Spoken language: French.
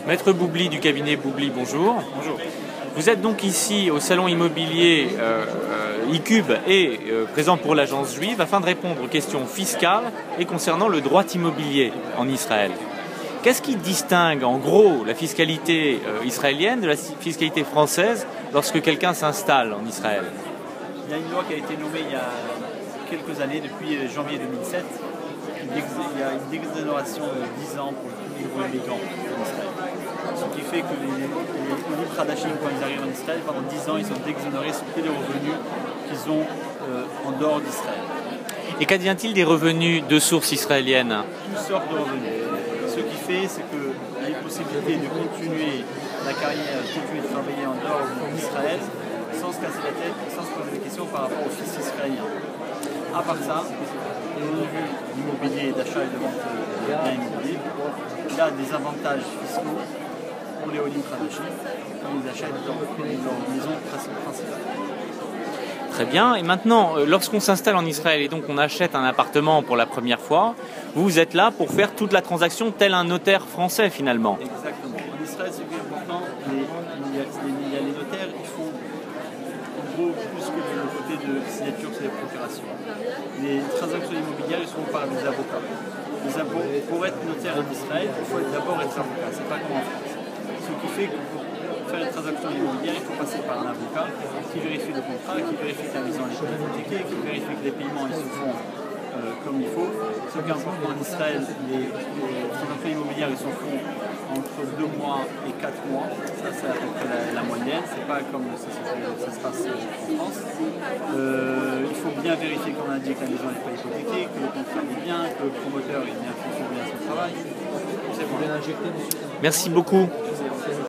Maître Boubli du cabinet Boubli, bonjour. Bonjour. Vous êtes donc ici au salon immobilier iCube et présent pour l'agence juive afin de répondre aux questions fiscales et concernant le droit immobilier en Israël. Qu'est-ce qui distingue en gros la fiscalité israélienne de la fiscalité française lorsque quelqu'un s'installe en Israël? Il y a une loi qui a été nommée il y a quelques années, depuis janvier 2007. Il y a une exonération de 10 ans pour les nouveaux migrants en Israël. Ce qui fait que les Olim Khadashim, quand ils arrivent en Israël, pendant 10 ans, ils sont exonérés sur tous les revenus qu'ils ont en dehors d'Israël. Et qu'advient-il des revenus de source israélienne? Toutes sortes de revenus. Ce qui fait, c'est qu'il y a une possibilité de continuer la carrière, de continuer de travailler en dehors d'Israël sans se casser la tête, sans se poser des questions par rapport au fisc israélien. À part ça, au vu l'immobilier d'achat et de vente de biens immobiliers, il y a des avantages fiscaux pour les Olim Khadashim quand ils achètent leur maison principale. Très bien. Et maintenant, lorsqu'on s'installe en Israël et donc on achète un appartement pour la première fois, vous êtes là pour faire toute la transaction tel un notaire français finalement. Exactement. En Israël, ce qui est important, il y a les notaires, ils font en gros plus que le côté de signature sur les procurations. Les transactions immobilières, ils sont par des avocats. Pour être notaire en Israël, il faut d'abord être avocat. C'est pas comme en France. Ce qui fait que pour faire une transaction immobilière, il faut passer par un avocat qui vérifie le contrat, qui vérifie que la maison est hypothéquée, qui vérifie que les paiements ils se font comme il faut. Ce qui est important en Israël, les transactions immobilières ils se font entre 2 mois et 4 mois. Ça, c'est à peu près la moyenne. C'est pas comme ça se passe en France. Il faut bien vérifier, comme on a dit, que la maison n'est pas hypothéquée, que le contrat est bien, que le promoteur il bien fait bien son travail. C'est bon. Merci beaucoup.